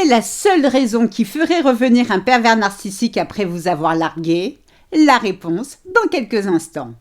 est la seule raison qui ferait revenir un pervers narcissique après vous avoir largué? La réponse dans quelques instants.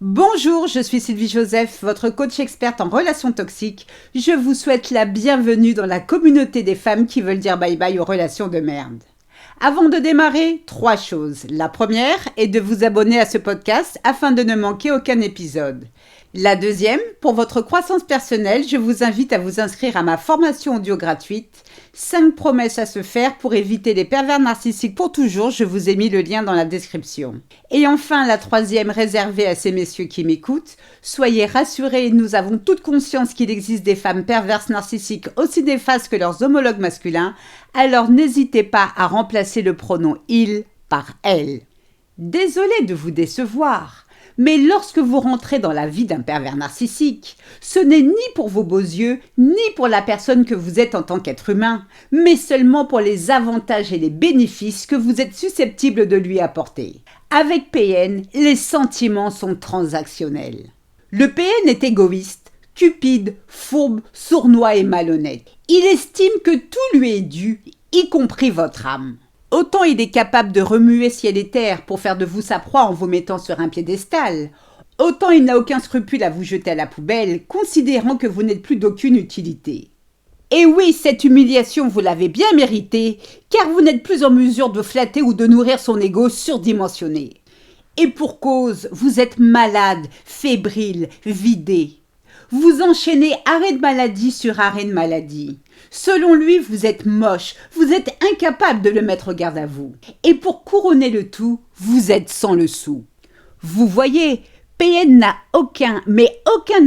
Bonjour, je suis Sylvie Joseph, votre coach experte en relations toxiques. Je vous souhaite la bienvenue dans la communauté des femmes qui veulent dire bye bye aux relations de merde. Avant de démarrer, 3 choses. La première est de vous abonner à ce podcast afin de ne manquer aucun épisode. La deuxième, pour votre croissance personnelle, je vous invite à vous inscrire à ma formation audio gratuite. 5 promesses à se faire pour éviter les pervers narcissiques pour toujours, je vous ai mis le lien dans la description. Et enfin, la troisième réservée à ces messieurs qui m'écoutent. Soyez rassurés, nous avons toute conscience qu'il existe des femmes perverses narcissiques aussi néfastes que leurs homologues masculins, alors n'hésitez pas à remplacer le pronom « il » par « elle ». Désolée de vous décevoir. Mais lorsque vous rentrez dans la vie d'un pervers narcissique, ce n'est ni pour vos beaux yeux, ni pour la personne que vous êtes en tant qu'être humain, mais seulement pour les avantages et les bénéfices que vous êtes susceptible de lui apporter. Avec PN, les sentiments sont transactionnels. Le PN est égoïste, cupide, fourbe, sournois et malhonnête. Il estime que tout lui est dû, y compris votre âme. Autant il est capable de remuer ciel et terre pour faire de vous sa proie en vous mettant sur un piédestal, autant il n'a aucun scrupule à vous jeter à la poubelle, considérant que vous n'êtes plus d'aucune utilité. Et oui, cette humiliation vous l'avez bien méritée, car vous n'êtes plus en mesure de flatter ou de nourrir son ego surdimensionné. Et pour cause, vous êtes malade, fébrile, vidé. Vous enchaînez arrêt de maladie sur arrêt de maladie. Selon lui, vous êtes moche, vous êtes incapable de le mettre au garde à vous. Et pour couronner le tout, vous êtes sans le sou. Vous voyez, PN n'a aucun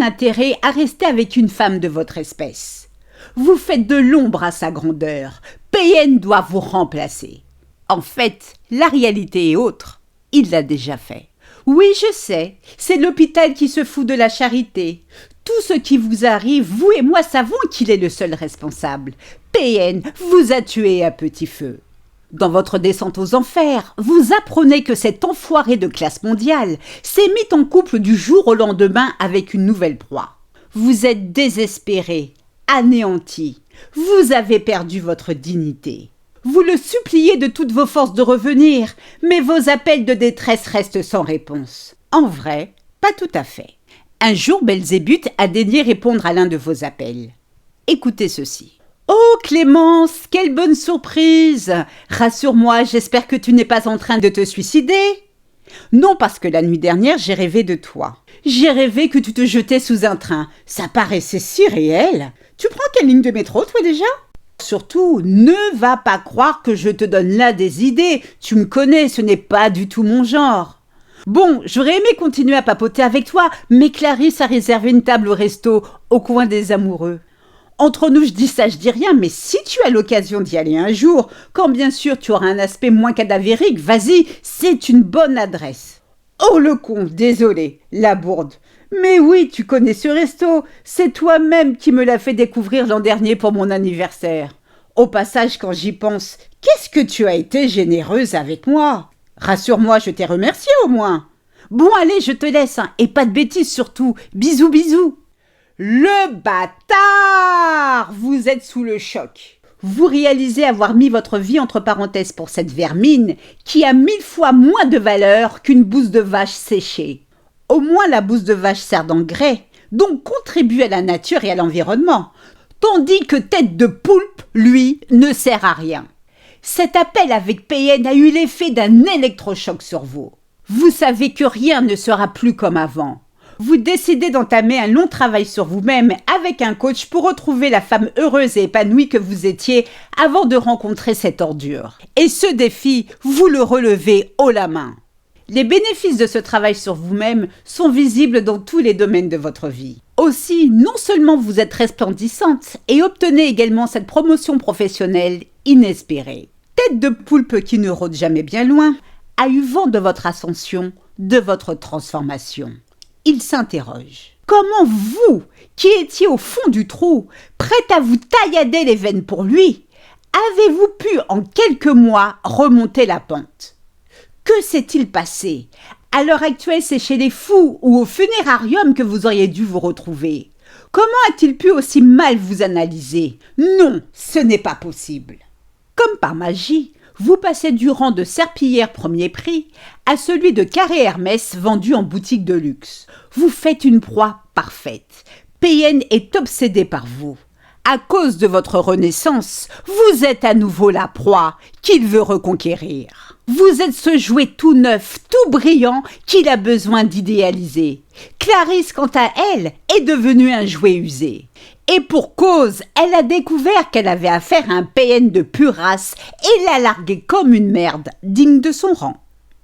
intérêt à rester avec une femme de votre espèce. Vous faites de l'ombre à sa grandeur. PN doit vous remplacer. En fait, la réalité est autre. Il l'a déjà fait. Oui, je sais, c'est l'hôpital qui se fout de la charité. Tout ce qui vous arrive, vous et moi savons qu'il est le seul responsable. PN vous a tué à petit feu. Dans votre descente aux enfers, vous apprenez que cet enfoiré de classe mondiale s'est mis en couple du jour au lendemain avec une nouvelle proie. Vous êtes désespéré, anéanti. Vous avez perdu votre dignité. Vous le suppliez de toutes vos forces de revenir, mais vos appels de détresse restent sans réponse. En vrai, pas tout à fait. Un jour, Belzébuth a daigné répondre à l'un de vos appels. Écoutez ceci. « Oh Clémence, quelle bonne surprise! Rassure-moi, j'espère que tu n'es pas en train de te suicider. » Non, parce que la nuit dernière, j'ai rêvé de toi. J'ai rêvé que tu te jetais sous un train. Ça paraissait si réel. Tu prends quelle ligne de métro, toi, déjà? Surtout, ne va pas croire que je te donne là des idées. Tu me connais, ce n'est pas du tout mon genre. Bon, j'aurais aimé continuer à papoter avec toi, mais Clarisse a réservé une table au resto, au coin des amoureux. Entre nous, je dis ça, je dis rien, mais si tu as l'occasion d'y aller un jour, quand bien sûr tu auras un aspect moins cadavérique, vas-y, c'est une bonne adresse. Oh le con, désolé, la bourde. Mais oui, tu connais ce resto, c'est toi-même qui me l'as fait découvrir l'an dernier pour mon anniversaire. Au passage, quand j'y pense, qu'est-ce que tu as été généreuse avec moi? Rassure-moi, je t'ai remercié au moins. Bon, allez, je te laisse, hein, et pas de bêtises surtout. Bisous, bisous. Le bâtard! Vous êtes sous le choc. Vous réalisez avoir mis votre vie entre parenthèses pour cette vermine qui a 1000 fois moins de valeur qu'une bouse de vache séchée. Au moins, la bouse de vache sert d'engrais, donc contribue à la nature et à l'environnement, tandis que tête de poulpe, lui, ne sert à rien. Cet appel avec PN a eu l'effet d'un électrochoc sur vous. Vous savez que rien ne sera plus comme avant. Vous décidez d'entamer un long travail sur vous-même avec un coach pour retrouver la femme heureuse et épanouie que vous étiez avant de rencontrer cette ordure. Et ce défi, vous le relevez haut la main. Les bénéfices de ce travail sur vous-même sont visibles dans tous les domaines de votre vie. Aussi, non seulement vous êtes resplendissante et obtenez également cette promotion professionnelle inespérée. Tête de poulpe qui ne rôde jamais bien loin, a eu vent de votre ascension, de votre transformation. Il s'interroge. Comment vous, qui étiez au fond du trou, prête à vous taillader les veines pour lui, avez-vous pu en quelques mois remonter la pente? Que s'est-il passé? À l'heure actuelle, c'est chez les fous ou au funérarium que vous auriez dû vous retrouver. Comment a-t-il pu aussi mal vous analyser? Non, ce n'est pas possible. Comme par magie, vous passez du rang de serpillière premier prix à celui de carré Hermès vendu en boutique de luxe. Vous faites une proie parfaite. PN est obsédé par vous. À cause de votre renaissance, vous êtes à nouveau la proie qu'il veut reconquérir. Vous êtes ce jouet tout neuf, tout brillant qu'il a besoin d'idéaliser. Clarisse, quant à elle, est devenue un jouet usé. Et pour cause, elle a découvert qu'elle avait affaire à un PN de pure race et l'a largué comme une merde, digne de son rang.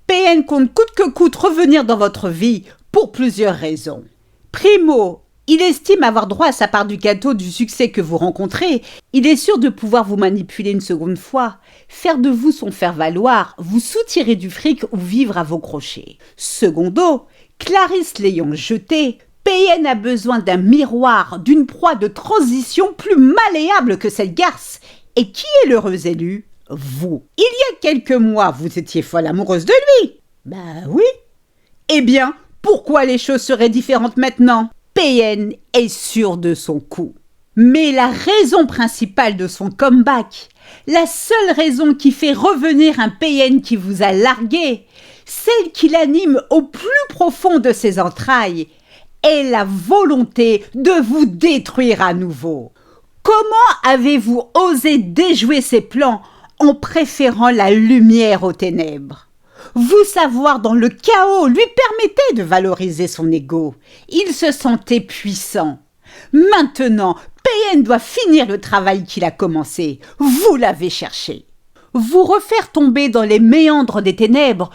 PN compte coûte que coûte revenir dans votre vie pour plusieurs raisons. Primo, il estime avoir droit à sa part du gâteau du succès que vous rencontrez. Il est sûr de pouvoir vous manipuler une seconde fois, faire de vous son faire-valoir, vous soutirer du fric ou vivre à vos crochets. Secondo, Clarisse l'ayant jeté, PN a besoin d'un miroir, d'une proie de transition plus malléable que cette garce. Et qui est l'heureux élu? Vous. Il y a quelques mois, vous étiez folle amoureuse de lui. Ben oui. Eh bien, pourquoi les choses seraient différentes maintenant? PN est sûr de son coup. Mais la raison principale de son comeback, la seule raison qui fait revenir un PN qui vous a largué, celle qui l'anime au plus profond de ses entrailles, est la volonté de vous détruire à nouveau. Comment avez-vous osé déjouer ses plans en préférant la lumière aux ténèbres? Vous savoir dans le chaos lui permettait de valoriser son ego. Il se sentait puissant. Maintenant, PN doit finir le travail qu'il a commencé. Vous l'avez cherché. Vous refaire tomber dans les méandres des ténèbres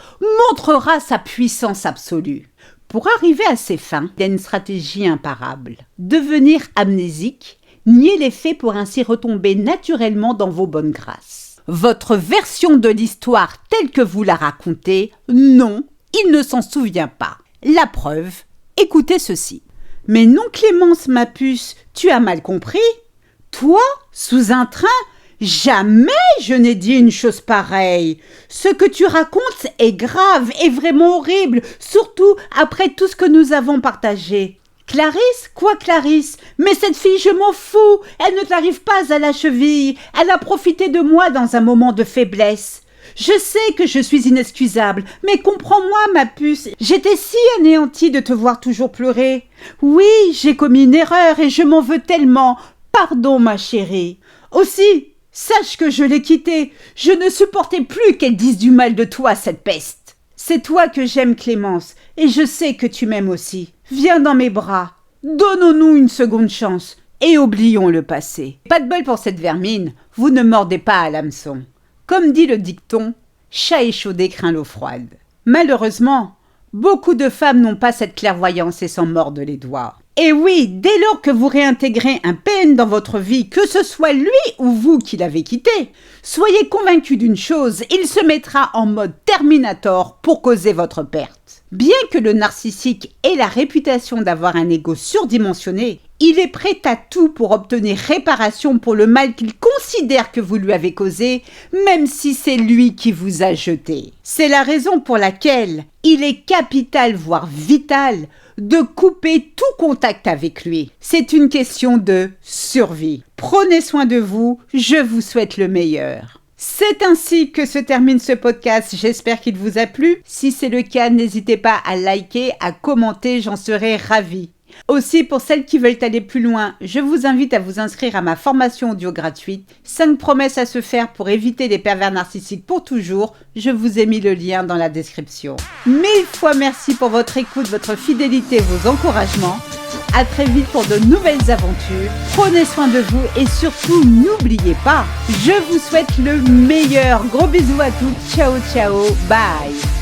montrera sa puissance absolue. Pour arriver à ses fins, il y a une stratégie imparable. Devenir amnésique, nier les faits pour ainsi retomber naturellement dans vos bonnes grâces. Votre version de l'histoire telle que vous la racontez, non, il ne s'en souvient pas. La preuve, écoutez ceci. Mais non Clémence, ma puce, tu as mal compris. Toi, sous un train, jamais je n'ai dit une chose pareille. Ce que tu racontes est grave et vraiment horrible, surtout après tout ce que nous avons partagé. Clarisse? Quoi Clarisse? Mais cette fille, je m'en fous. Elle ne t'arrive pas à la cheville. Elle a profité de moi dans un moment de faiblesse. Je sais que je suis inexcusable, mais comprends-moi, ma puce. J'étais si anéantie de te voir toujours pleurer. Oui, j'ai commis une erreur et je m'en veux tellement. Pardon, ma chérie. Aussi, sache que je l'ai quittée. Je ne supportais plus qu'elle dise du mal de toi, cette peste. C'est toi que j'aime, Clémence, et je sais que tu m'aimes aussi. Viens dans mes bras, donnons-nous une seconde chance et oublions le passé. Pas de bol pour cette vermine, vous ne mordez pas à l'hameçon. Comme dit le dicton, chat échaudé craint l'eau froide. Malheureusement, beaucoup de femmes n'ont pas cette clairvoyance et s'en mordent les doigts. Et oui, dès lors que vous réintégrez un PN dans votre vie, que ce soit lui ou vous qui l'avez quitté, soyez convaincus d'une chose, il se mettra en mode Terminator pour causer votre perte. Bien que le narcissique ait la réputation d'avoir un ego surdimensionné, il est prêt à tout pour obtenir réparation pour le mal qu'il considère que vous lui avez causé, même si c'est lui qui vous a jeté. C'est la raison pour laquelle il est capital, voire vital, de couper tout contact avec lui. C'est une question de survie. Prenez soin de vous, je vous souhaite le meilleur. C'est ainsi que se termine ce podcast, j'espère qu'il vous a plu. Si c'est le cas, n'hésitez pas à liker, à commenter, j'en serai ravie. Aussi, pour celles qui veulent aller plus loin, je vous invite à vous inscrire à ma formation audio gratuite. 5 promesses à se faire pour éviter les pervers narcissiques pour toujours. Je vous ai mis le lien dans la description. 1000 fois merci pour votre écoute, votre fidélité, vos encouragements. À très vite pour de nouvelles aventures. Prenez soin de vous et surtout, n'oubliez pas, je vous souhaite le meilleur. Gros bisous à tous. Ciao, ciao. Bye.